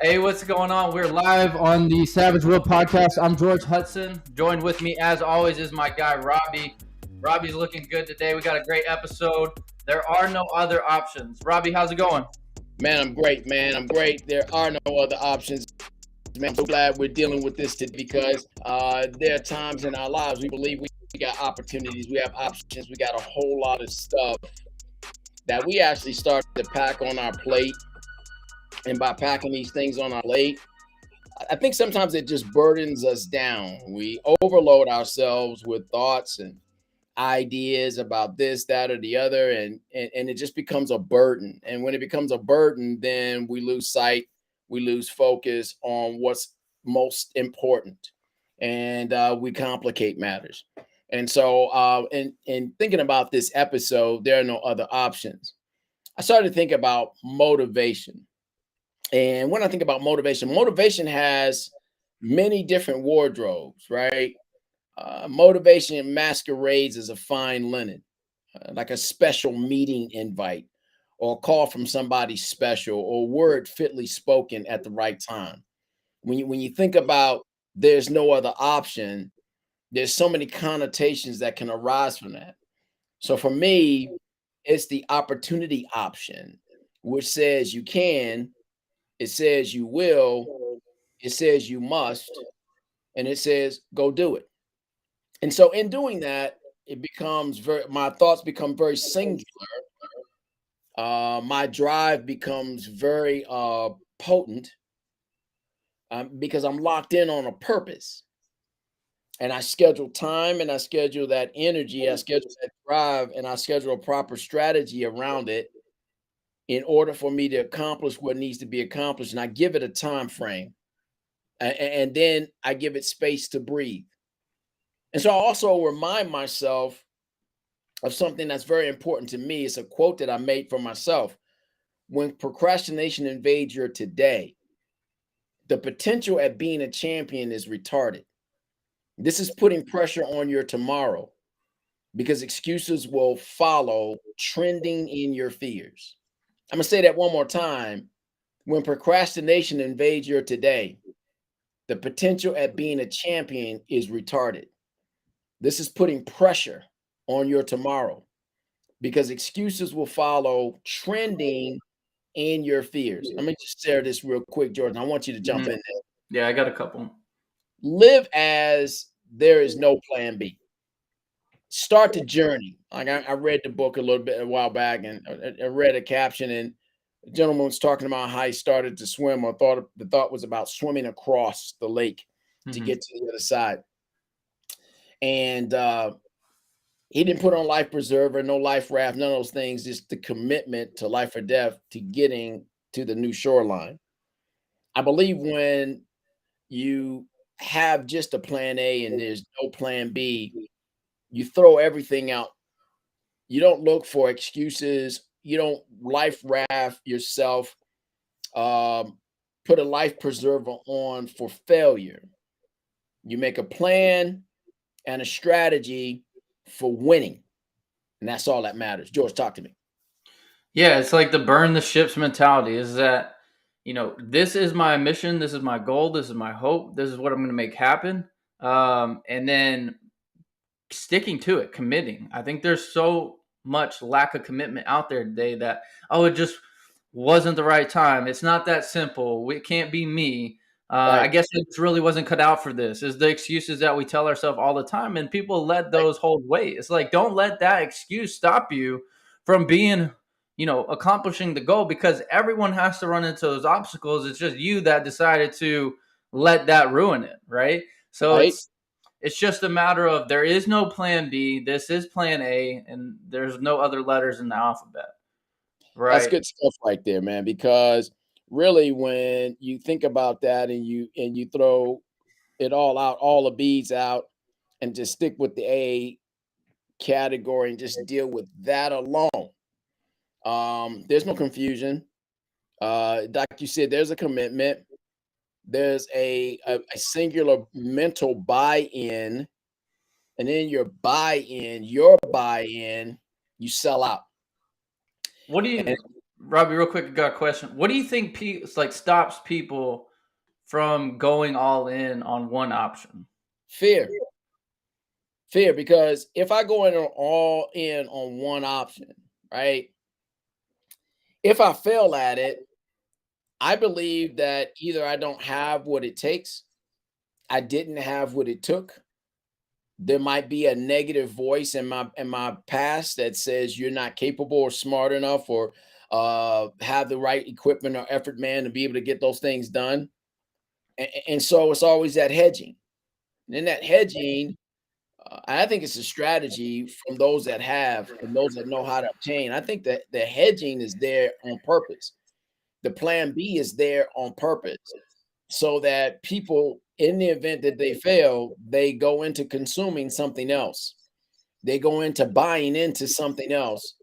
Hey, what's going on? We're live on the Savage World podcast. I'm George Hudson. Joined with me, as always, is my guy Robbie. Robbie's looking good today. We got a great episode. There are no other options. Robbie, how's it going? Man, I'm great, man. I'm great. There are no other options, man. I'm so glad we're dealing with this today because there are times in our lives we believe we got opportunities, we have options, we got a whole lot of stuff that we actually start to pack on our plate. And by packing these things on our plate, I think sometimes it just burdens us down. We overload ourselves with thoughts and ideas about this, that, or the other, and it just becomes a burden. And when it becomes a burden, then we lose sight, we lose focus on what's most important, and we complicate matters. And so, in thinking about this episode, there are no other options. I started to think about motivation, and when I think about motivation, motivation has many different wardrobes, right? Motivation masquerades as a fine linen, like a special meeting invite, or a call from somebody special, or word fitly spoken at the right time. When you think about there's no other option, there's so many connotations that can arise from that. So for me, it's the opportunity option, which says you can, it says you will, it says you must, and it says go do it. And so in doing that, it becomes very my thoughts become very singular. My drive becomes very potent because I'm locked in on a purpose. And I schedule time and I schedule that energy, I schedule that drive, and I schedule a proper strategy around it in order for me to accomplish what needs to be accomplished. And I give it a time frame. And then I give it space to breathe. And so I also remind myself of something that's very important to me. It's a quote that I made for myself. When procrastination invades your today, the potential at being a champion is retarded. This is putting pressure on your tomorrow because excuses will follow, trending in your fears. I'm going to say that one more time. When procrastination invades your today, the potential at being a champion is retarded. This is putting pressure on your tomorrow because excuses will follow, trending in your fears. Let me just share this real quick, Jordan. I want you to jump in Mhm. there. Yeah, I got a couple. Live as there is no plan B. Start the journey. Like I read the book a while back, and I read a caption, and the gentleman was talking about how he started to swim. Or thought the thought was about swimming across the lake to Hmm. get to the other side, and he didn't put on life preserver, no life raft, none of those things. Just the commitment to life or death to getting to the new shoreline. I believe when you have just a plan A and there's no plan B, you throw everything out. You don't look for excuses. You don't life raft yourself. Um, put a life preserver on for failure. You make a plan and a strategy for winning, and that's all that matters. George, talk to me. Yeah, it's like the burn the ships mentality. Is that, this is my mission, this is my goal, this is my hope, this is what I'm going to make happen. And then sticking to it, committing. I think there's so much lack of commitment out there today that, oh, it just wasn't the right time. It's not that simple. It can't be me. I Right, guess it really wasn't cut out for this. Is the excuses that we tell ourselves all the time, and people let right, those hold weight. It's like, don't let that excuse stop you from being, accomplishing the goal, because everyone has to run into those obstacles. It's just you that decided to let that ruin it, right? So right. it's just a matter of there is no plan B. This is plan A, and there's no other letters in the alphabet, That's right? good stuff right there, man. Because really, when you think about that and you throw it all out, all the B's out, and just stick with the A category and just deal with that alone. There's no confusion. Like you said, there's a commitment. There's a singular mental buy-in, and then your buy-in, you sell out. What do And you? Robbie, real quick, I got a question. What do you think stops people from going all in on one option? Fear. Fear, because if I go in all in on one option, right? If I fail at it, I believe that either I don't have what it takes, I didn't have what it took. There might be a negative voice in my past that says you're not capable or smart enough or have the right equipment or effort, man, to be able to get those things done. And so it's always that hedging. And in that hedging, I think it's a strategy from those that have and those that know how to obtain. I think that the hedging is there on purpose. The plan B is there on purpose so that people, in the event that they fail, they go into consuming something else. They go into buying into something else.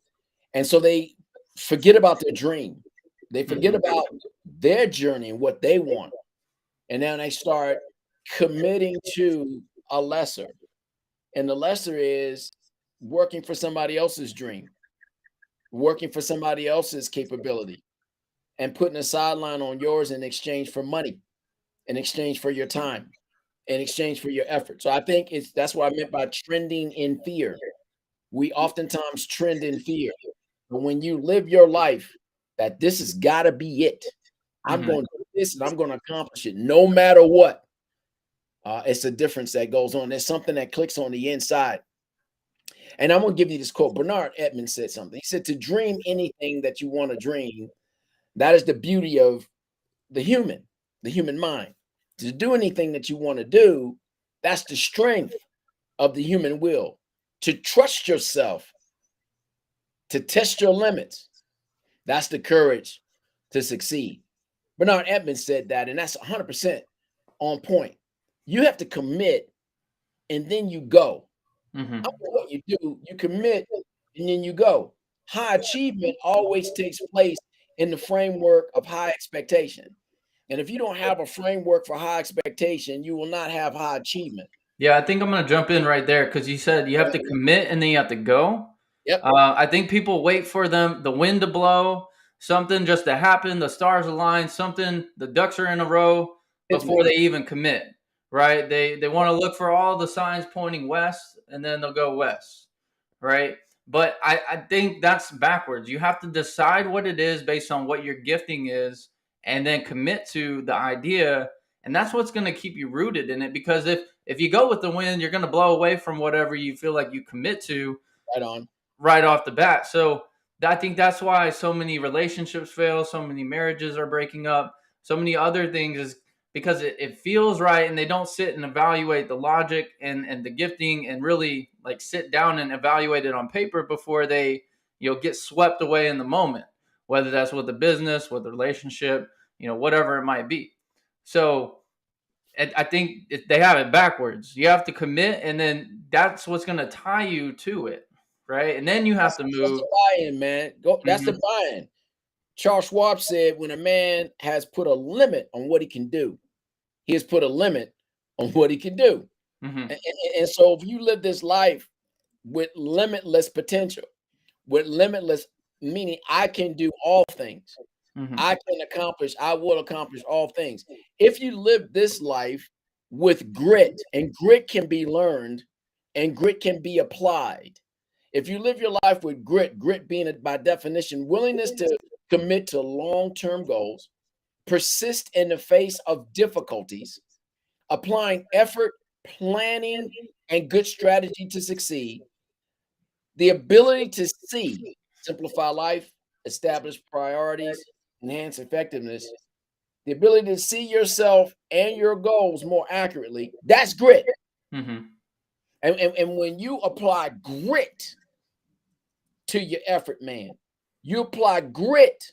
And so they forget about their dream. They forget Mhm. about their journey and what they want. And then they start committing to a lesser. And the lesser is working for somebody else's dream, working for somebody else's capability, and putting a sideline on yours in exchange for money, in exchange for your time, in exchange for your effort. So I think that's what I meant by trending in fear. We oftentimes trend in fear. But when you live your life that this has got to be it, I'm Mhm. going to do this and I'm going to accomplish it no matter what. It's a difference that goes on. There's something that clicks on the inside. And I'm going to give you this quote. Bernard Edmonds said something. He said, to dream anything that you want to dream, that is the beauty of the human mind. To do anything that you want to do, that's the strength of the human will. To trust yourself, to test your limits, that's the courage to succeed. Bernard Edmonds said that, and that's 100% on point. You have to commit and then you go. I Mhm. don't know what you do, you commit and then you go. High achievement always takes place in the framework of high expectation. And if you don't have a framework for high expectation, you will not have high achievement. Yeah, I think I'm gonna jump in right there because you said you have to commit and then you have to go. Yep. I think people wait for the wind to blow, something just to happen, the stars align, something, the ducks are in a row Kismet. before they even commit. Right? They want to look for all the signs pointing west, and then they'll go west. Right? But I think that's backwards. You have to decide what it is based on what your gifting is, and then commit to the idea, and that's what's going to keep you rooted in it. Because if you go with the wind, you're going to blow away from whatever you feel like you commit to Right on. right off the bat. So I think that's why so many relationships fail, so many marriages are breaking up, so many other things is because it feels right and they don't sit and evaluate the logic and the gifting and really like sit down and evaluate it on paper before they get swept away in the moment, whether that's with a business, with a relationship, whatever it might be. So I think they have it backwards. You have to commit, and then that's what's going to tie you to it, right? And then you have to That's the move. buy-in, man. Go. That's the Mhm, buy-in. Charles Schwab said, when a man has put a limit on what he can do, he has put a limit on what he can do. mhm, And so if you live this life with limitless potential, with limitless meaning I can do all things. mhm. I will accomplish all things. If you live this life with grit, and grit can be learned and grit can be applied. If you live your life with grit, grit being by definition, willingness to commit to long term goals, persist in the face of difficulties, applying effort, planning, and good strategy to succeed, the ability to see, simplify life, establish priorities, enhance effectiveness, the ability to see yourself and your goals more accurately, that's grit. Mhm. And when you apply grit to your effort, man, you apply grit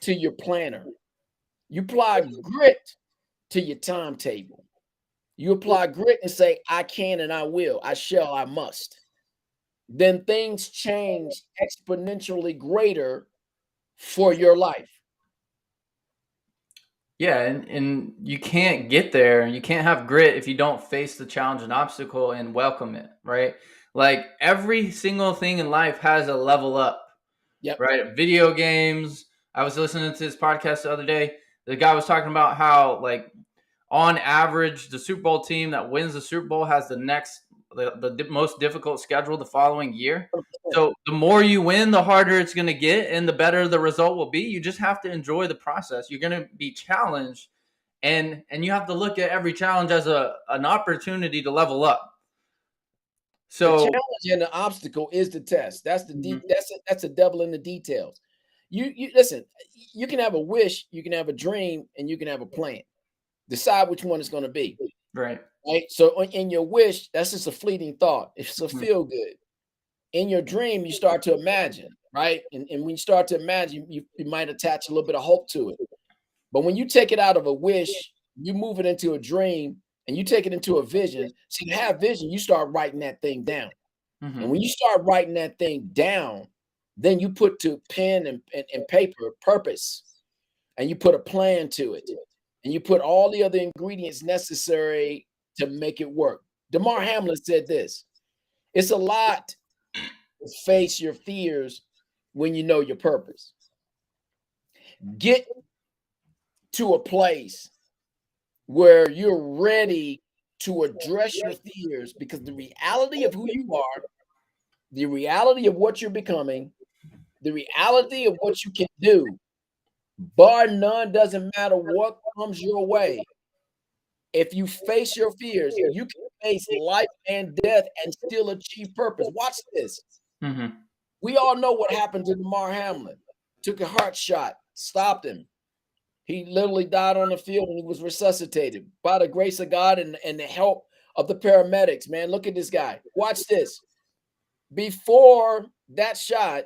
to your planner, you apply grit to your timetable, you apply grit and say, I can and I will, I shall, I must. Then things change exponentially greater for your life. Yeah, and you can't get there. You can't have grit if you don't face the challenge and obstacle and welcome it, right? Like every single thing in life has a level up, Yep. right? Video games. I was listening to this podcast the other day. The guy was talking about how, like, on average, the Super Bowl team that wins the Super Bowl has the most difficult schedule the following year. So the more you win, the harder it's going to get, and the better the result will be. You just have to enjoy the process. You're going to be challenged, and you have to look at every challenge as an opportunity to level up. The So challenge and the obstacle is the test. That's that's the devil in the details. You listen. You can have a wish, you can have a dream, and you can have a plan. Decide which one it's going to be. right. Right. So in your wish, that's just a fleeting thought. It's a Mhm. feel good. In your dream, you start to imagine, right? And when you start to imagine, you might attach a little bit of hope to it. But when you take it out of a wish, you move it into a dream and you take it into a vision. So you have vision, you start writing that thing down. And when you start writing that thing down, then you put to pen and paper purpose, and you put a plan to it, and you put all the other ingredients necessary to make it work. Damar Hamlin said this: it's a lot to face your fears when you know your purpose. Get to a place where you're ready to address your fears, because the reality of who you are, the reality of what you're becoming, the reality of what you can do, bar none, doesn't matter what comes your way. If you face your fears, you can face life and death and still achieve purpose. Watch this. Mm-hmm. We all know what happened to Damar Hamlin. Took a heart shot, stopped him. He literally died on the field and he was resuscitated by the grace of God and the help of the paramedics. Man, look at this guy. Watch this. Before that shot,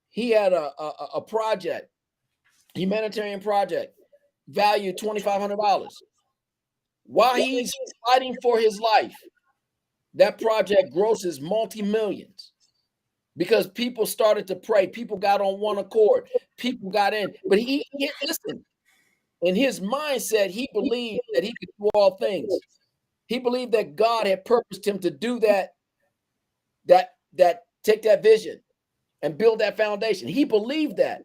he had a project, humanitarian project, valued $2,500. While he's fighting for his life, that project grosses multi-millions because people started to pray. People got on one accord. People got in. But he listen, in his mindset, he believed that he could do all things. He believed that God had purposed him to do that take that vision and build that foundation. He believed that.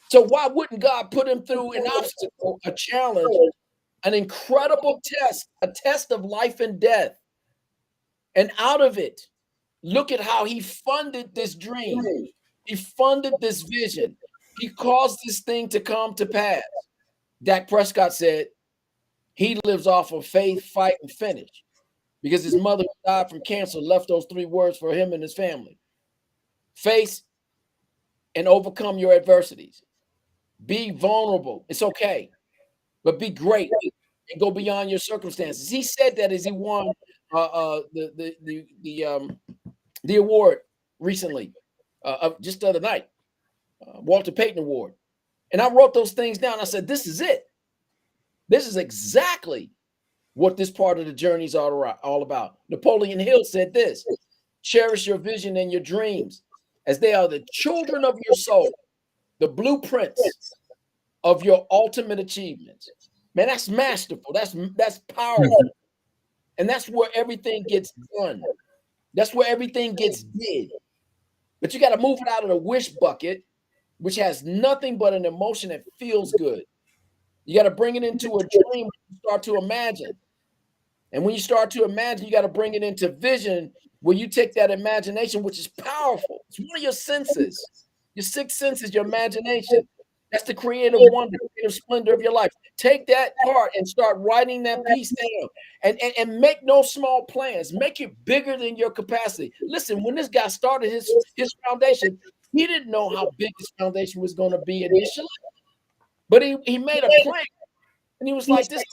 So why wouldn't God put him through an obstacle, a challenge, an incredible test, a test of life and death? And out of it, look at how he funded this dream. He funded this vision. He caused this thing to come to pass. Dak Prescott said he lives off of faith, fight, and finish, because his mother who died from cancer left those 3 words for him and his family: face and overcome your adversities. Be vulnerable. It's okay, but be great and go beyond your circumstances. He said that as he won the award recently, just the other night, Walter Payton Award. And I wrote those things down. I said, this is it. This is exactly what this part of the journey is all about. Napoleon Hill said this: cherish your vision and your dreams, as they are the children of your soul, the blueprints of your ultimate achievements. Man, that's masterful. That's powerful. And that's where everything gets done. That's where everything gets did. But you got to move it out of the wish bucket, which has nothing but an emotion that feels good. You got to bring it into a dream, start to imagine. And when you start to imagine, you got to bring it into vision, where you take that imagination, which is powerful. It's one of your senses. Your 6th sense is your imagination. That's the creative wonder, creative splendor of your life. Take that part and start writing that piece down, and make no small plans. Make it bigger than your capacity. Listen, when this guy started his foundation, he didn't know how big his foundation was going to be initially, but he made a plan, and he was like, this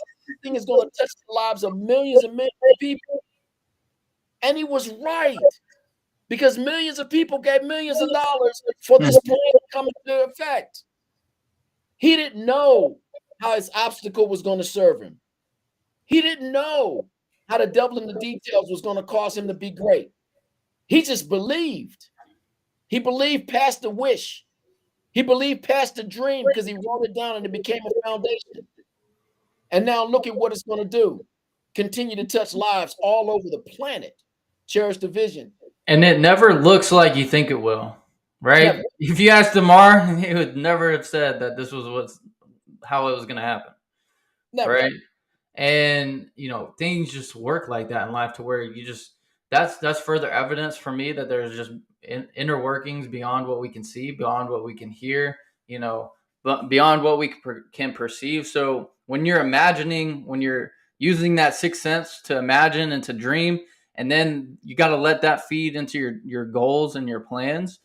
thing is going to touch the lives of millions and millions of people. And he was right, because millions of people gave millions of dollars for this plan to come into effect. He didn't know how his obstacle was going to serve him. He didn't know how the devil in the details was going to cause him to be great. He just believed. He believed past the wish. He believed past the dream, because he wrote it down and it became a foundation. And now look at what it's going to do. Continue to touch lives all over the planet. Cherish the vision. And it never looks like you think it will. right? Never, If you asked Demar, he would never have said that this was how it was going to happen, never. right? And things just work like that in life to where you just that's further evidence for me that there's just inner workings beyond what we can see, beyond what we can hear, but beyond what we can perceive. So when you're imagining, when you're using that sixth sense to imagine and to dream, and then you got to let that feed into your goals and your plans.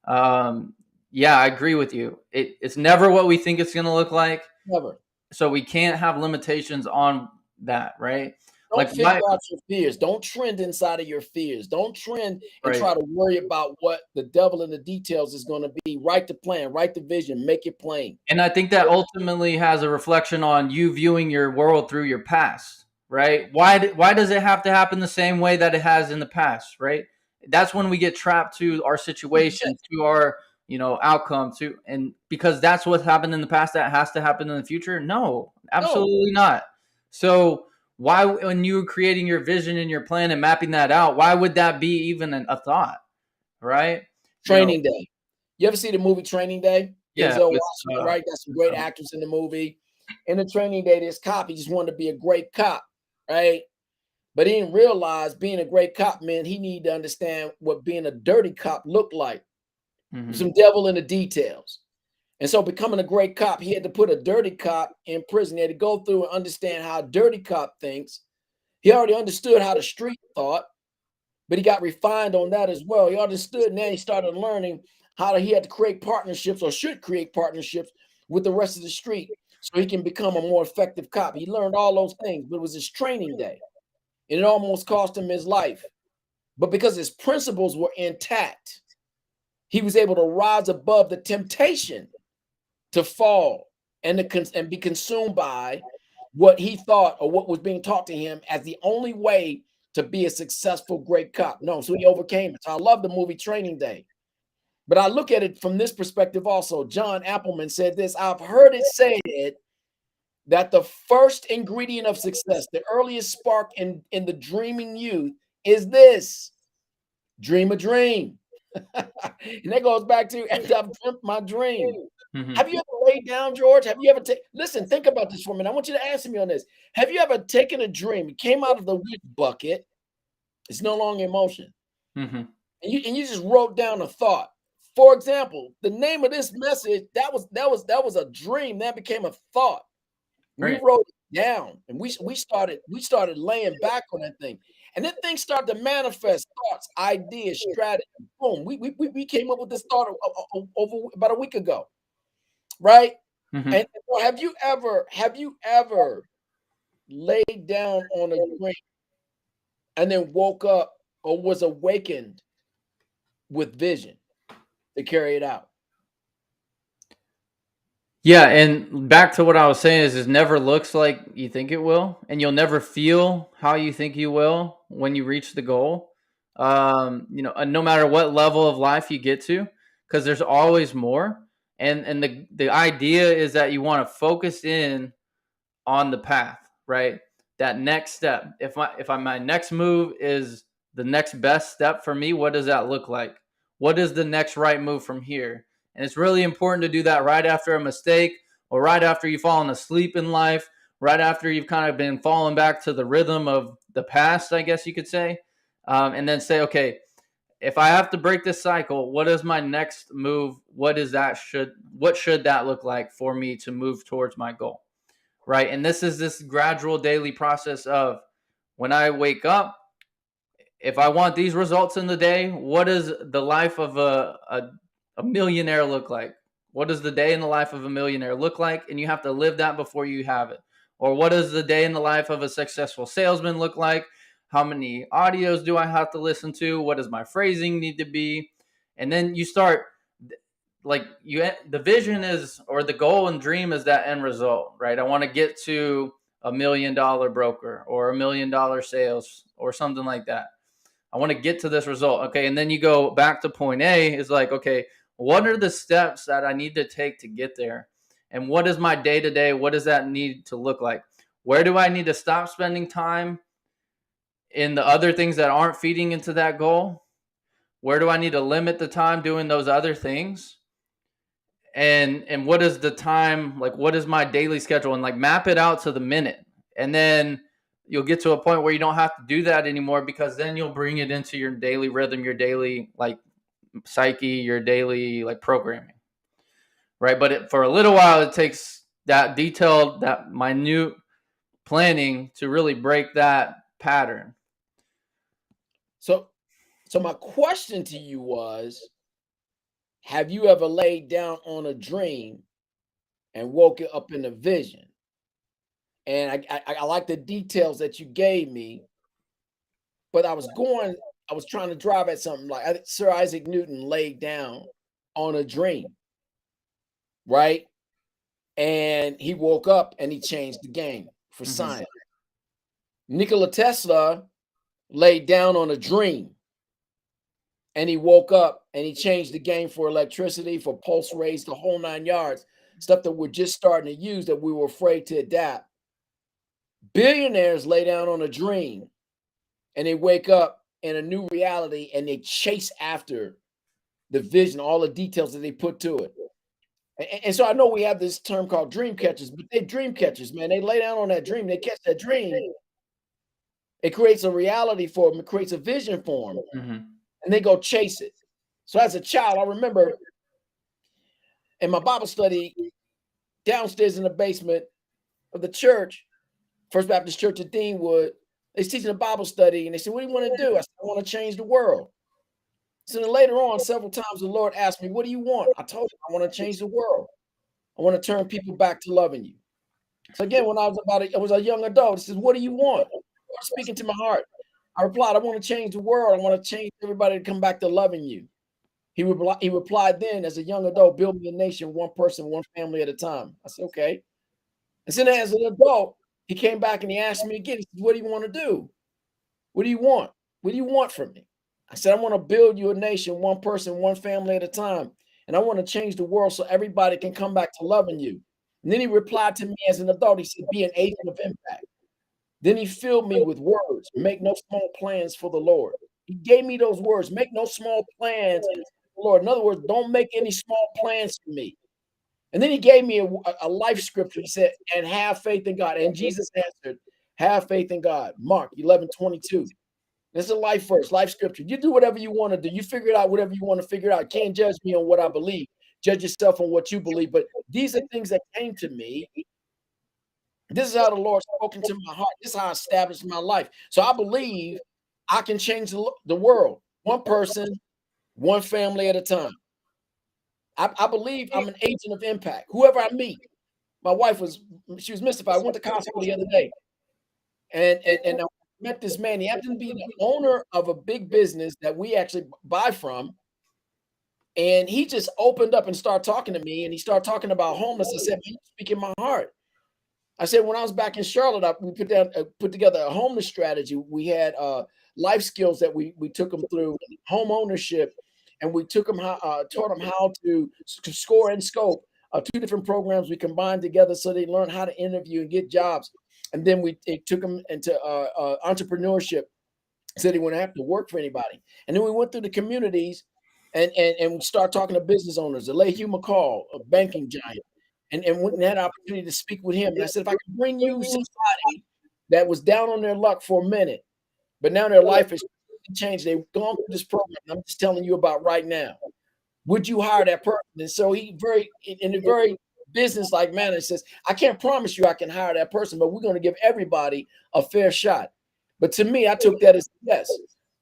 um yeah, I agree with you. It's never what we think it's going to look like, Never. so we can't have limitations on that, right? Don't Like figure why? out your fears. Don't trend inside of your fears. Don't trend and Right. try to worry about what the devil in the details is going to be. Write the plan, write the vision, make it plain. And I think that ultimately has a reflection on you viewing your world through your past, right? Why does it have to happen the same way that it has in the past, right? That's when we get trapped to our situation, to our outcome, to and because that's what happened in the past, that has to happen in the future. No, No, absolutely not. So why, when you were creating your vision and your plan and mapping that out, why would that be even a thought, right? You know, Training Day. You ever see the movie Training Day? yeah, Denzel with Washington, right? Got some great actors in the movie. In the Training Day, this cop, he just wanted to be a great cop, right? But he didn't realize being a great cop meant he needed to understand what being a dirty cop looked like. mhm. Some devil in the details. And so becoming a great cop, he had to put a dirty cop in prison. He had to go through and understand how a dirty cop thinks. He already understood how the street thought, but he got refined on that as well. He understood, and then he started learning he had to create partnerships or should create partnerships with the rest of the street so he can become a more effective cop. He learned all those things, but it was his training day, and it almost cost him his life. But because his principles were intact, he was able to rise above the temptation to fall and be consumed by what he thought or what was being taught to him as the only way to be a successful great cop. No, so he overcame it. So I love the movie Training Day. But I look at it from this perspective also. John Appleman said this. I've heard it said that the first ingredient of success, the earliest spark in the dreaming youth, is this: dream a dream. And that goes back to I've dreamt my dream. Mhm. Have you ever laid down, George? Have you ever listen, think about this for a minute. I want you to answer me on this. Have you ever taken a dream, it came out of the wet bucket, it's no longer in motion, Mhm. and you just wrote down a thought? For example, the name of this message, that was a dream, that became a thought. We Right. wrote it down and we started laying back on that thing. And then things start to manifest thoughts, ideas, strategy. Boom. We came up with this thought over about a week ago, right? Mhm. And so have you ever laid down on a dream and then woke up or was awakened with vision to carry it out? Yeah, and back to what I was saying is it never looks like you think it will, and you'll never feel how you think you will when you reach the goal. No matter what level of life you get to, because there's always more. And the idea is that you want to focus in on the path, right? That next step. If my next move is the next best step for me, what does that look like? What is the next right move from here? And it's really important to do that right after a mistake, or right after you've fallen asleep in life, right after you've kind of been falling back to the rhythm of the past, I guess you could say. And then say, okay, if I have to break this cycle, what is my next move? What should that look like for me to move towards my goal? Right. And this is this gradual daily process of, when I wake up, if I want these results in the day, what does the life of a millionaire look like? What does the day in the life of a millionaire look like? And you have to live that before you have it. Or what does the day in the life of a successful salesman look like? How many audios do I have to listen to? What does my phrasing need to be? And then you start, like, the vision is, or the goal and dream is that end result, right? I want to get to $1 million broker or $1 million sales or something like that. I want to get to this result. Okay. And then you go back to point A, is like, okay, what are the steps that I need to take to get there? And what is my day to day? What does that need to look like? Where do I need to stop spending time in the other things that aren't feeding into that goal? Where do I need to limit the time doing those other things? And what is the time, like what is my daily schedule, and like map it out to the minute. And then you'll get to a point where you don't have to do that anymore, because then you'll bring it into your daily rhythm, your daily like psyche, your daily like programming, right? But for a little while it takes that detailed, that minute planning to really break that pattern. So my question to you was, have you ever laid down on a dream and woke it up in a vision? And I like the details that you gave me, but I was trying to drive at something like Sir Isaac Newton laid down on a dream, right? And he woke up and he changed the game for science. Nikola Tesla laid down on a dream and he woke up and he changed the game for electricity, for pulse rays, the whole 9 yards, stuff that we're just starting to use that we were afraid to adapt. Billionaires lay down on a dream and they wake up in a new reality and they chase after the vision, all the details that they put to it. And so I know we have this term called dream catchers, but they're dream catchers, man. They lay down on that dream, they catch that dream. It creates a reality for them, it creates a vision for them, and they go chase it. So as a child, I remember in my Bible study downstairs in the basement of the church, First Baptist Church of Deanwood, they was teaching a Bible study, and they said, "What do you want to do?" I said, "I want to change the world." So then later on, several times the Lord asked me, "What do you want?" I told him, "I want to change the world. I want to turn people back to loving you." So again, when I was a young adult, he says, "What do you want?" God speaking to my heart. I replied, "I want to change the world. I want to change everybody to come back to loving you." He replied then, as a young adult, "Build me a nation, one person, one family at a time." I said, "Okay." And then as an adult, he came back and he asked me again, he said, "What do you want to do? What do you want? What do you want from me?" I said, "I want to build you a nation, one person, one family at a time. And I want to change the world so everybody can come back to loving you." And then he replied to me as an adult. He said, "Be an agent of impact." Then he filled me with words. "Make no small plans for the Lord." He gave me those words. Make no small plans for the Lord. In other words, don't make any small plans for me. And then he gave me a life scripture. He said, "And have faith in God." And Jesus answered, "Have faith in God." Mark 11:22. This is a life verse, life scripture. You do whatever you want to do. You figure it out, whatever you want to figure out. You can't judge me on what I believe. Judge yourself on what you believe. But these are things that came to me. This is how the Lord spoke into my heart. This is how I established my life. So I believe I can change the world, one person, one family at a time. I believe I'm an agent of impact. Whoever I meet, my wife was mystified. I went to Costco the other day, and I met this man. He happened to be the owner of a big business that we actually buy from. And he just opened up and started talking to me, and he started talking about homeless. I said, "Man, you speak in my heart." I said, when I was back in Charlotte, we put together a homeless strategy. We had life skills that we took them through, home ownership, and we taught them how to score and scope. Two different programs we combined together so they learn how to interview and get jobs. And then it took them into entrepreneurship, so they wouldn't have to work for anybody. And then we went through the communities and we start talking to business owners. Hugh McCall, a banking giant, and went and had an opportunity to speak with him. And I said, "If I could bring you somebody that was down on their luck for a minute, but now their life has changed. They've gone through this program I'm just telling you about right now. Would you hire that person?" And so he in a very business-like manner says, "I can't promise you I can hire that person, but we're going to give everybody a fair shot." But to me, I took that as yes.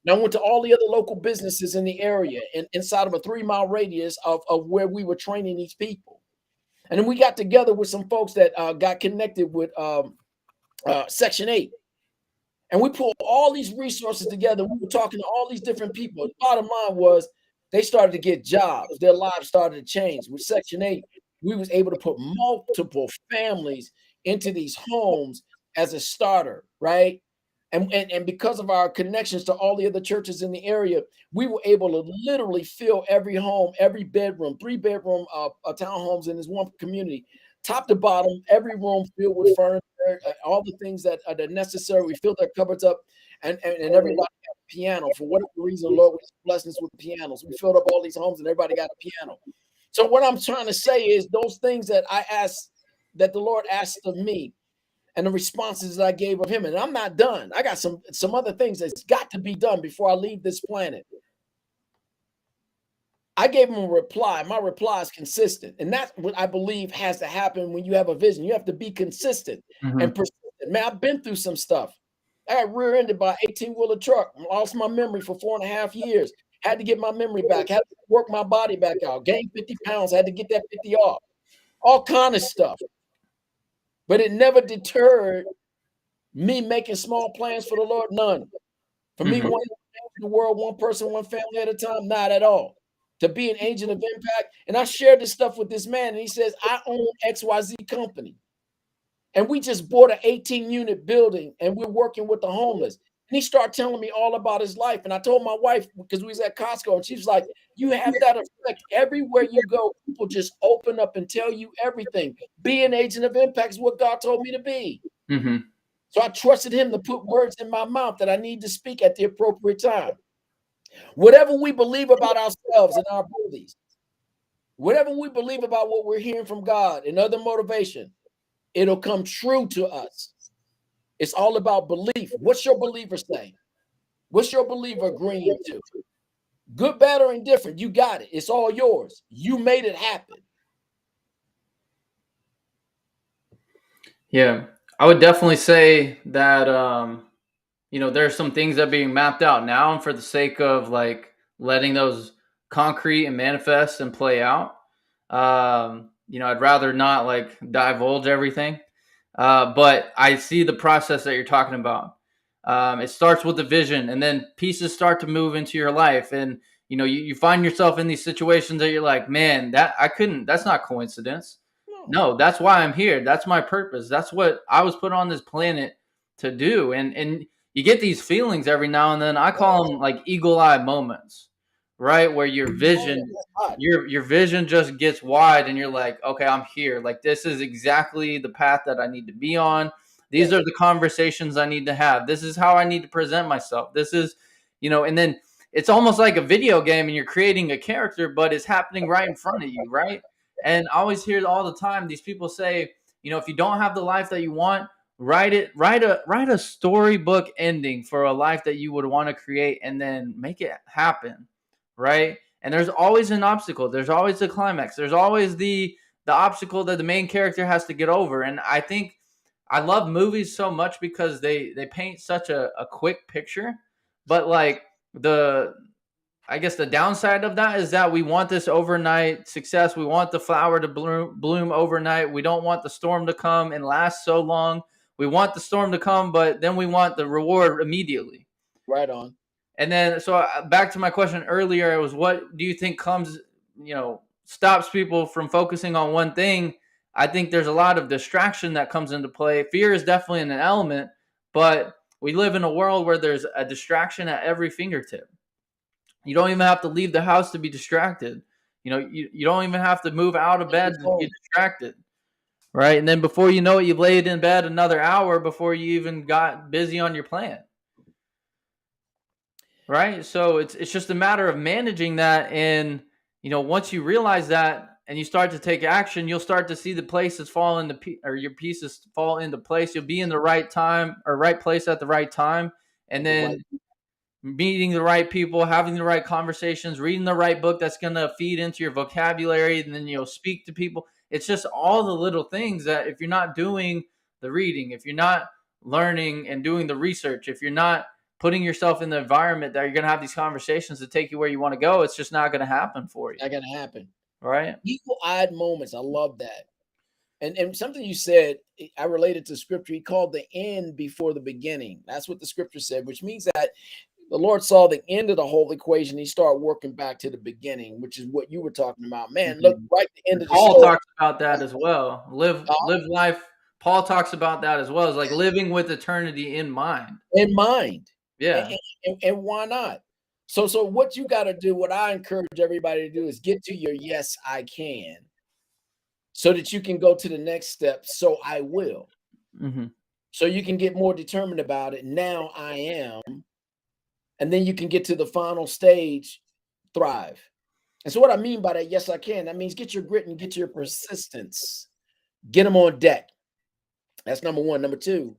And I went to all the other local businesses in the area and inside of a 3-mile radius of where we were training these people. And then we got together with some folks that got connected with Section 8. And we pulled all these resources together. We were talking to all these different people. The bottom line was they started to get jobs. Their lives started to change. With Section 8, we was able to put multiple families into these homes as a starter, right? And because of our connections to all the other churches in the area, we were able to literally fill every home, every bedroom, 3-bedroom townhomes in this one community, top to bottom, every room filled with furniture, all the things that are necessary. We filled their cupboards up, and everybody had piano. For whatever reason, the Lord was blessing us with pianos. We filled up all these homes and everybody got a piano. So what I'm trying to say is those things that I asked, that the Lord asked of me, and the responses that I gave of him, and I'm not done. I got some other things that's got to be done before I leave this planet. I gave him a reply. My reply is consistent. And that's what I believe has to happen when you have a vision. You have to be consistent and persistent. Man, I've been through some stuff. I got rear-ended by an 18-wheeler truck. Lost my memory for 4.5 years. Had to get my memory back. Had to work my body back out. Gained 50 pounds. Had to get that 50 off. All kind of stuff. But it never deterred me making small plans for the Lord. None. For me, wanting to change the world, one person, one family at a time, not at all. To be an agent of impact. And I shared this stuff with this man, and he says, I own XYZ company. And we just bought an 18-unit building, and we're working with the homeless. And he started telling me all about his life. And I told my wife, because we was at Costco, and she was like, you have that effect. Everywhere you go, people just open up and tell you everything. Be an agent of impact is what God told me to be. So I trusted him to put words in my mouth that I need to speak at the appropriate time. Whatever we believe about ourselves and our abilities, whatever we believe about what we're hearing from God and other motivation, it'll come true to us. It's all about belief. What's your believer saying? What's your believer agreeing to? Good, bad, or indifferent, you got it. It's all yours. You made it happen. Yeah, I would definitely say that there's some things that are being mapped out now, and for the sake of like letting those concrete and manifest and play out, I'd rather not like divulge everything. But I see the process that you're talking about. It starts with the vision, and then pieces start to move into your life, and you find yourself in these situations that you're like, man, that's not coincidence. No, that's why I'm here. That's my purpose. That's what I was put on this planet to do. And you get these feelings every now and then. I call them like eagle eye moments, right? Where your vision just gets wide, and you're like, okay, I'm here. Like, this is exactly the path that I need to be on. These are the conversations I need to have. This is how I need to present myself. This is, and then it's almost like a video game, and you're creating a character, but it's happening right in front of you, right? And I always hear all the time these people say, if you don't have the life that you want, write a storybook ending for a life that you would want to create, and then make it happen, right? And there's always an obstacle. There's always the climax. There's always the obstacle that the main character has to get over. And I think I love movies so much because they paint such a quick picture, but like I guess the downside of that is that we want this overnight success. We want the flower to bloom overnight. We don't want the storm to come and last so long. We want the storm to come, but then we want the reward immediately. Right on. And then, so back to my question earlier, it was, what do you think stops people from focusing on one thing? I think there's a lot of distraction that comes into play. Fear is definitely an element, but we live in a world where there's a distraction at every fingertip. You don't even have to leave the house to be distracted. You don't even have to move out of bed to get distracted, right? And then before you know it, you've laid in bed another hour before you even got busy on your plan, right? So it's just a matter of managing that. And once you realize that and you start to take action, you'll start to see the places fall into or your pieces fall into place. You'll be in the right time or right place at the right time, and then meeting the right people, having the right conversations, reading the right book that's going to feed into your vocabulary, and then you'll speak to people. It's just all the little things that if you're not doing the reading, if you're not learning and doing the research, if you're not putting yourself in the environment that you're going to have these conversations to take you where you want to go, it's just not going to happen for you. Not going to happen. Right? Eagle-eyed moments. I love that. And something you said, I related to scripture. He called the end before the beginning. That's what the scripture said, which means that the Lord saw the end of the whole equation. He started working back to the beginning, which is what you were talking about. Man, look, right at the end of the Paul talks about that as well. Live life. Paul talks about that as well. It's like living with eternity in mind. In mind. Yeah. And why not? So what you got to do, what I encourage everybody to do is get to your yes, I can, so that you can go to the next step. So I will. So you can get more determined about it. Now I am. And then you can get to the final stage, thrive. And so what I mean by that, yes, I can. That means get your grit and get your persistence. Get them on deck. That's number one. Number two,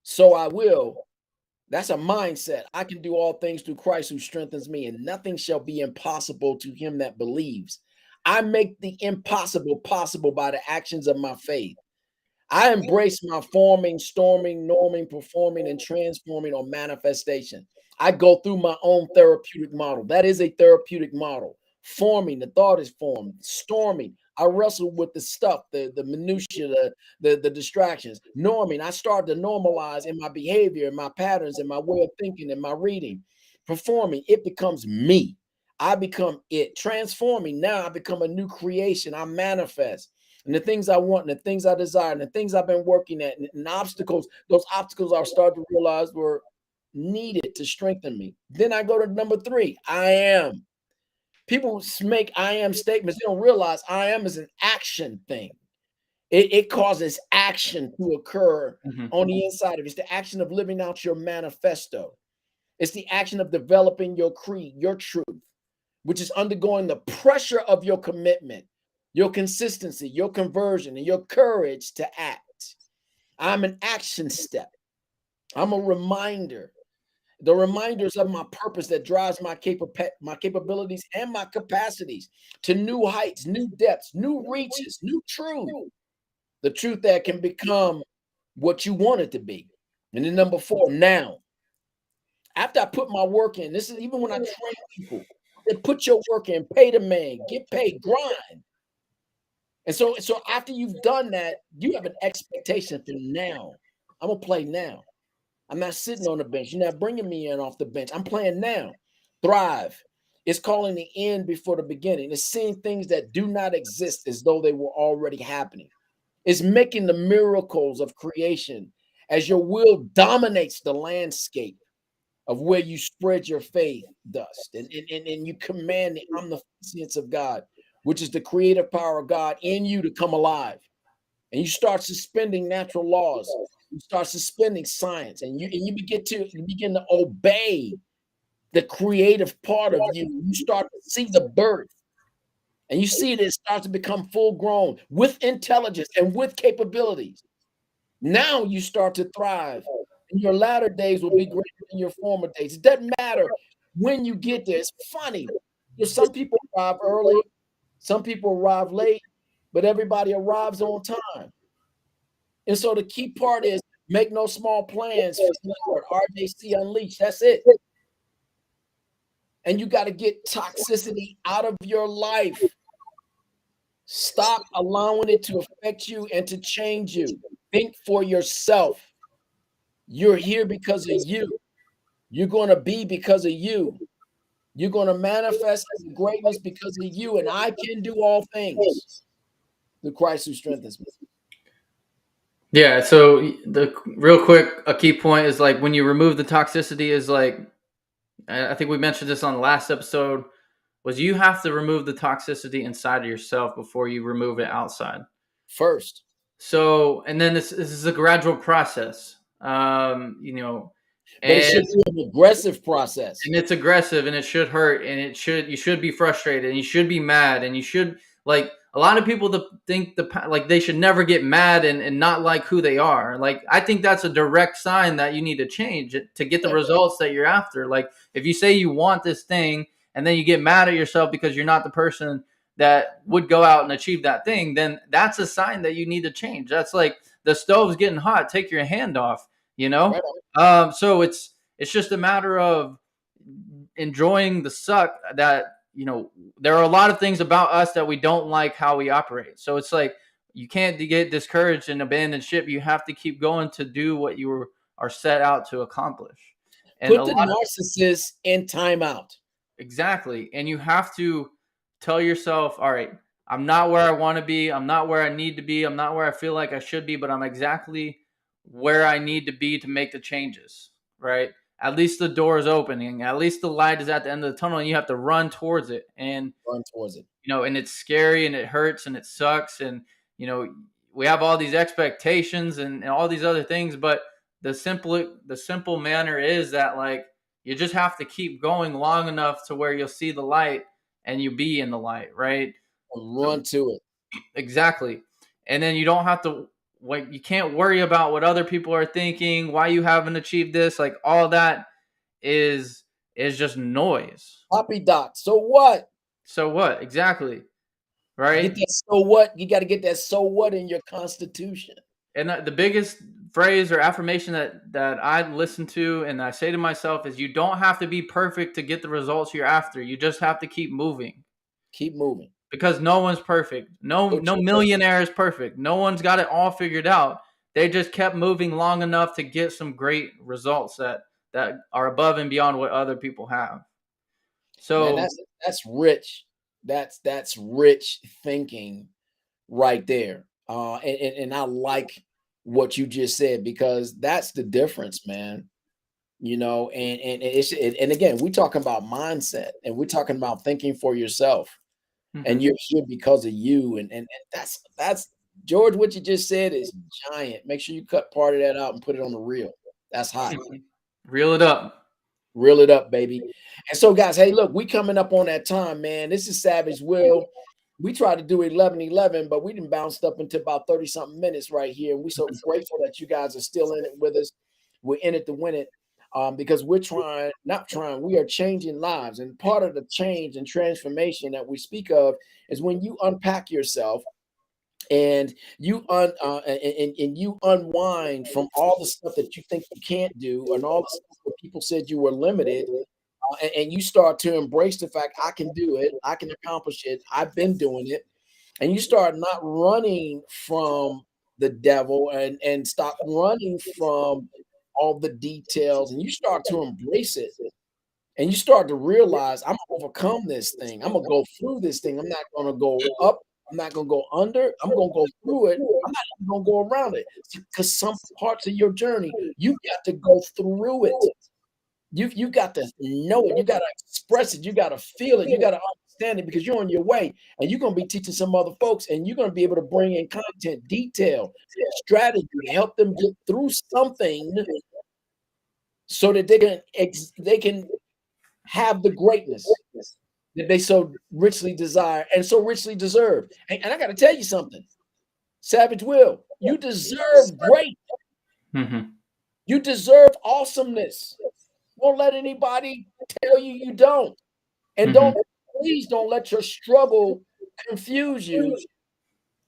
so I will. That's a mindset. I can do all things through Christ who strengthens me, and nothing shall be impossible to him that believes. I make the impossible possible by the actions of my faith. I embrace my forming, storming, norming, performing, and transforming on manifestation. I go through my own therapeutic model. That is a therapeutic model. Forming, the thought is formed. Storming, I wrestle with the stuff, the minutia, the distractions. Norming, I start to normalize in my behavior, in my patterns, in my way of thinking, in my reading. Performing, it becomes me. I become it. Transforming, now I become a new creation. I manifest. And the things I want and the things I desire and the things I've been working at and obstacles, those obstacles I've started to realize were needed to strengthen me. Then I go to number three, I am. People make I am statements. They don't realize I am is an action thing. It causes action to occur on the inside of it. It's the action of living out your manifesto. It's the action of developing your creed, your truth, which is undergoing the pressure of your commitment, your consistency, your conversion, and your courage to act. I'm an action step. I'm a reminder. The reminders of my purpose that drives my capabilities and my capacities to new heights, new depths, new reaches, new truth. The truth that can become what you want it to be. And then number four, now. After I put my work in, this is even when I train people, they put your work in, pay the man, get paid, grind. And so after you've done that, you have an expectation for now. I'm gonna play now. I'm not sitting on the bench. You're not bringing me in off the bench. I'm playing now. Thrive. It's calling the end before the beginning. It's seeing things that do not exist as though they were already happening. It's making the miracles of creation as your will dominates the landscape of where you spread your faith dust and you command the omniscience of God, which is the creative power of God in you to come alive. And you start suspending natural laws. You start suspending science, and you begin to obey the creative part of you. You start to see the birth, and you see that it starts to become full grown with intelligence and with capabilities. Now you start to thrive, and your latter days will be greater than your former days. It doesn't matter when you get there. It's funny. There's some people arrive early, some people arrive late, but everybody arrives on time. And so the key part is make no small plans for the Lord. RJC Unleashed. That's it. And you got to get toxicity out of your life. Stop allowing it to affect you and to change you. Think for yourself. You're here because of you. You're going to be because of you. You're going to manifest greatness because of you. And I can do all things through Christ who strengthens me. Yeah, so the real quick, a key point is like when you remove the toxicity is like, I think we mentioned this on the last episode, was you have to remove the toxicity inside of yourself before you remove it outside. First. So, and then this is a gradual process, you know, but it should be an aggressive process. And it's aggressive and it should hurt and you should be frustrated and you should be mad and you should like a lot of people that think like they should never get mad and not like who they are. Like, I think that's a direct sign that you need to change it to get the results that you're after. Like, if you say you want this thing and then you get mad at yourself because you're not the person that would go out and achieve that thing, then that's a sign that you need to change. That's like the stove's getting hot. Take your hand off, you know? Right. So it's just a matter of enjoying the suck that, you know, there are a lot of things about us that we don't like how we operate. So it's like, you can't get discouraged and abandon ship. You have to keep going to do what you are set out to accomplish. And put the narcissist in timeout. Exactly. And you have to tell yourself, all right, I'm not where I want to be. I'm not where I need to be. I'm not where I feel like I should be, but I'm exactly where I need to be to make the changes, right? At least the door is opening. At least the light is at the end of the tunnel and you have to run towards it. And run towards it. You know, and it's scary and it hurts and it sucks. And, you know, we have all these expectations and all these other things, but the simple manner is that, like, You just have to keep going long enough to where you'll see the light and you be in the light, right? Run to it. Exactly. And then you don't have to, like, you can't worry about what other people are thinking, why you haven't achieved this. Like, all that is just noise. Poppy dot. So what? So what? Exactly. Get Right? that so what? You got to get that so what in your constitution. And the biggest phrase or affirmation that I listen to and I say to myself is, you don't have to be perfect to get the results you're after. You just have to keep moving. Keep moving. Because no one's perfect. No millionaire is perfect. No one's got it all figured out. They just kept moving long enough to get some great results that are above and beyond what other people have. So man, that's rich. That's rich thinking right there. And I like what you just said, because that's the difference, man. You know, and again, we're talking about mindset, and we're talking about thinking for yourself, and mhm. you're here because of you, and that's George. What you just said is giant. Make sure you cut part of that out and put it on the reel. That's hot. Reel it up. Reel it up, baby. And so, guys, hey, look, we coming up on that time, man. This is Savage Will. We tried to do 11:11, but we didn't bounced up into about 30 something minutes right here. And we're so grateful that you guys are still in it with us. We're in it to win it, because we're we are changing lives. And part of the change and transformation that we speak of is when you unpack yourself and you unwind from all the stuff that you think you can't do and all the stuff that people said you were limited, and you start to embrace the fact, I can do it, I can accomplish it, I've been doing it, and you start not running from the devil and stop running from all the details, and you start to embrace it, and you start to realize, I'm gonna overcome this thing, I'm gonna go through this thing, I'm not gonna go up, I'm not gonna go under, I'm gonna go through it, I'm not even gonna go around it, because some parts of your journey you got to go through it. You got to know it. You got to express it. You got to feel it. You got to understand it, because you're on your way, and you're going to be teaching some other folks, and you're going to be able to bring in content, detail, strategy to help them get through something so that they can have the greatness that they so richly desire and so richly deserve. And I got to tell you something, Savage Will, you deserve great. Mhm. You deserve awesomeness. Don't let anybody tell you you don't. And Mhm. please don't let your struggle confuse you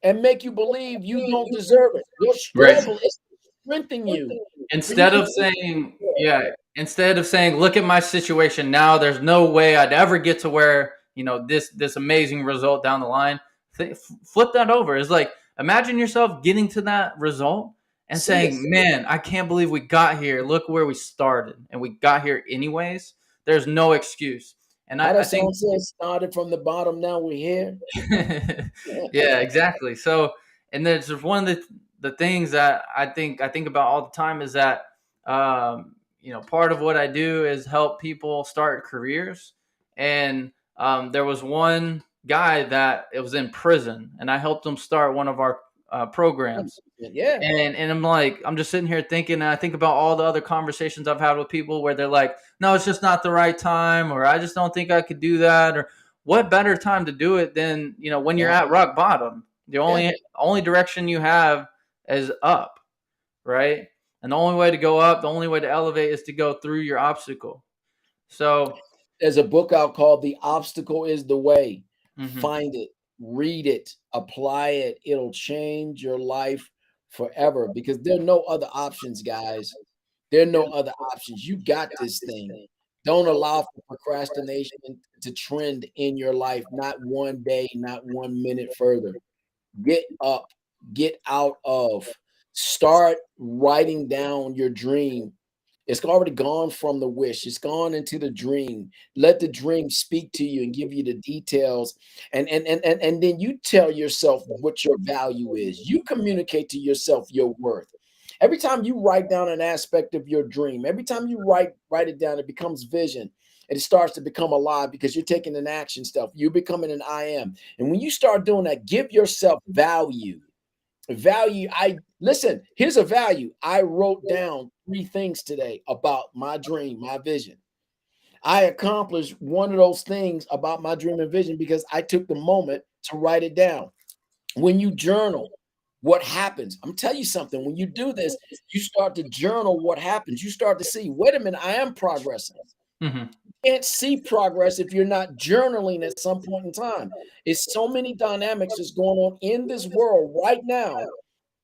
and make you believe you don't deserve it. Your Right. struggle is strengthening you. So you Instead can of saying, yeah, instead of saying, look at my situation now, there's no way I'd ever get to where, this amazing result down the line. Flip that over. It's like, imagine yourself getting to that result and see it. saying, man, I can't believe we got here. Look where we started, and we got here anyways. There's no excuse. And How I that think song says, started from the bottom, now we're here. yeah, exactly. So, and there's one of the things that I think about all the time is that part of what I do is help people start careers. And there was one guy that it was in prison, and I helped him start one of our programs. Yeah. And I'm like, I'm just sitting here thinking, and I think about all the other conversations I've had with people where they're like, no, it's just not the right time, or I just don't think I could do that, or what better time to do it than, when you're Yeah. at rock bottom. The Yeah. only direction you have is up, right? And the only way to go up, the only way to elevate is to go through your obstacle. So, There's a book out called The Obstacle is the Way. mhm. Find it, read it, apply it. It'll change your life forever, because there are no other options, guys. There are no other options. You got this thing. Don't allow for procrastination to trend in your life, not one day, not 1 minute further. Get up, get out of, start writing down your dream. It's already gone from the wish. It's gone into the dream. Let the dream speak to you and give you the details. And then you tell yourself what your value is. You communicate to yourself your worth. Every time you write down an aspect of your dream, every time you write it down, it becomes vision. And it starts to become alive, because you're taking an action stuff. You're becoming an I am. And when you start doing that, give yourself value. Value. Listen, here's a value. I wrote down 3 things today about my dream, my vision. I accomplished one of those things about my dream and vision because I took the moment to write it down. When you journal, what happens? I'm telling you something. When you do this, you start to journal what happens. You start to see, wait a minute, I am progressing. Mhm. You can't see progress if you're not journaling at some point in time. It's so many dynamics that's going on in this world right now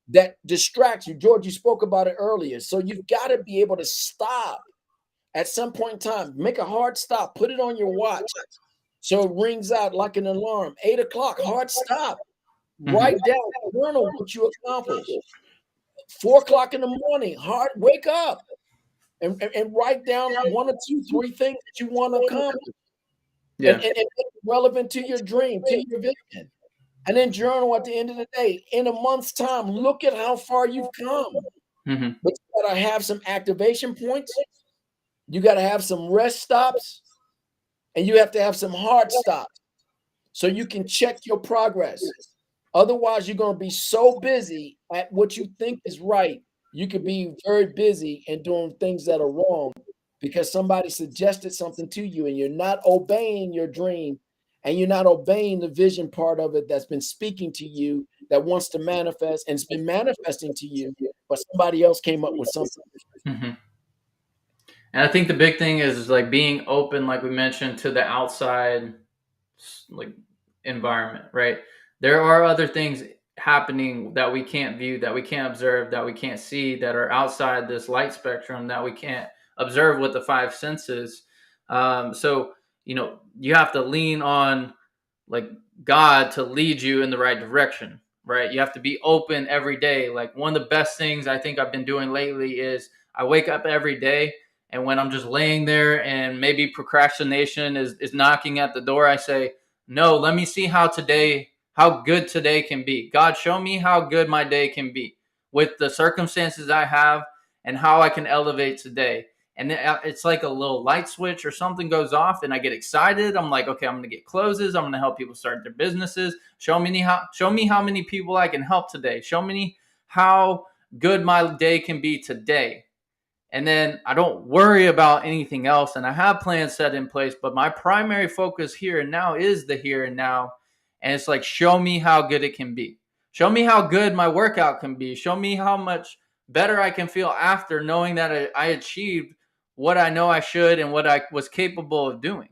that distracts you. George, you spoke about it earlier. So you've got to be able to stop at some point in time. Make a hard stop. Put it on your watch so it rings out like an alarm. 8 o'clock, hard stop. Mhm. Write down, journal what you accomplished. 4 o'clock in the morning, hard wake up and write down one or two, three things that you want to accomplish Yeah. and make it relevant to your dream, to your vision. And then journal at the end of the day. In a month's time, look at how far you've come. Mhm. But you gotta have some activation points, you gotta have some rest stops, and you have to have some hard stops so you can check your progress. Otherwise, you're going to be so busy at what you think is right. You could be very busy and doing things that are wrong because somebody suggested something to you and you're not obeying your dream and you're not obeying the vision part of it that's been speaking to you that wants to manifest and it's been manifesting to you, but somebody else came up with something. Mhm. And I think the big thing is like being open, like we mentioned, to the outside like environment, right? There are other things happening that we can't view, that we can't observe, that we can't see, that are outside this light spectrum that we can't observe with the five senses. So you have to lean on like God to lead you in the right direction, right? You have to be open every day. Like one of the best things I think I've been doing lately is I wake up every day, and when I'm just laying there and maybe procrastination is knocking at the door, I say, "No, let me see how good today can be. God, show me how good my day can be with the circumstances I have and how I can elevate today." And it's like a little light switch or something goes off and I get excited. I'm like, okay, I'm going to get closes. I'm going to help people start their businesses. Show me how many people I can help today. Show me how good my day can be today. And then I don't worry about anything else. And I have plans set in place, but my primary focus here and now is the here and now. And it's like, show me how good it can be. Show me how good my workout can be. Show me how much better I can feel after knowing that I achieved what I know I should and what I was capable of doing.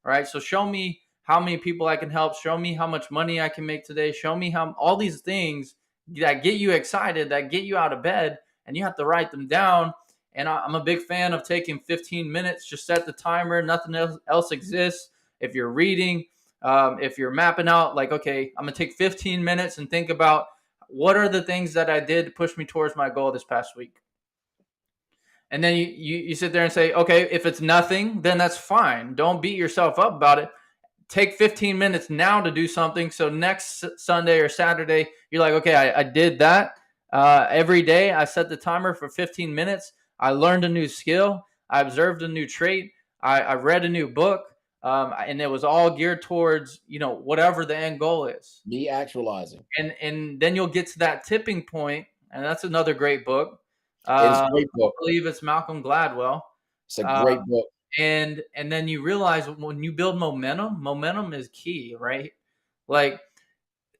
Right. So show me how many people I can help. Show me how much money I can make today. Show me how all these things that get you excited, that get you out of bed, and you have to write them down. And I'm a big fan of taking 15 minutes, just set the timer, nothing else exists. If you're reading, if you're mapping out, like, okay, I'm going to take 15 minutes and think about what are the things that I did to push me towards my goal this past week. And then you sit there and say, okay, if it's nothing, then that's fine. Don't beat yourself up about it. Take 15 minutes now to do something. So next Sunday or Saturday, you're like, okay, I did that. Every day I set the timer for 15 minutes. I learned a new skill. I observed a new trait. I read a new book. And it was all geared towards, whatever the end goal is. Me actualizing. And then you'll get to that tipping point, and that's another great book. It's a great book. I believe it's Malcolm Gladwell. It's a great book. And then you realize when you build momentum is key, right? Like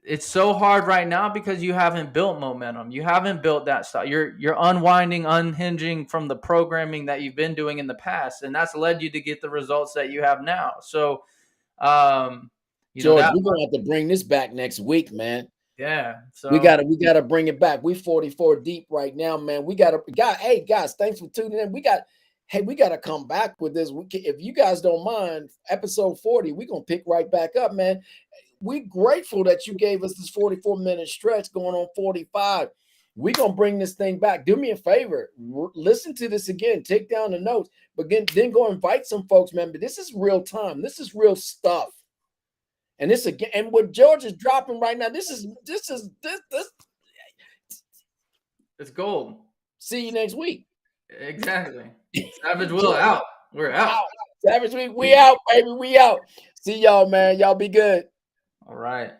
it's so hard right now because you haven't built momentum. You haven't built that stuff. You're unwinding, unhinging from the programming that you've been doing in the past, and that's led you to get the results that you have now. So, George, we're gonna have to bring this back next week, man. Yeah, so we gotta bring it back. We 44 deep right now, man. Hey guys, thanks for tuning in. We gotta come back with this. If you guys don't mind, episode 40, we're gonna pick right back up, man. We're grateful that you gave us this 44-minute stretch going on 45. We're gonna bring this thing back. Do me a favor, listen to this again, take down the notes, but then go invite some folks, man. But this is real time, this is real stuff. And this again, and what George is dropping right now, this. It's gold. See you next week. Exactly. Savage Will out. We're out. Savage Week, we out, baby. We out. See y'all, man. Y'all be good. All right.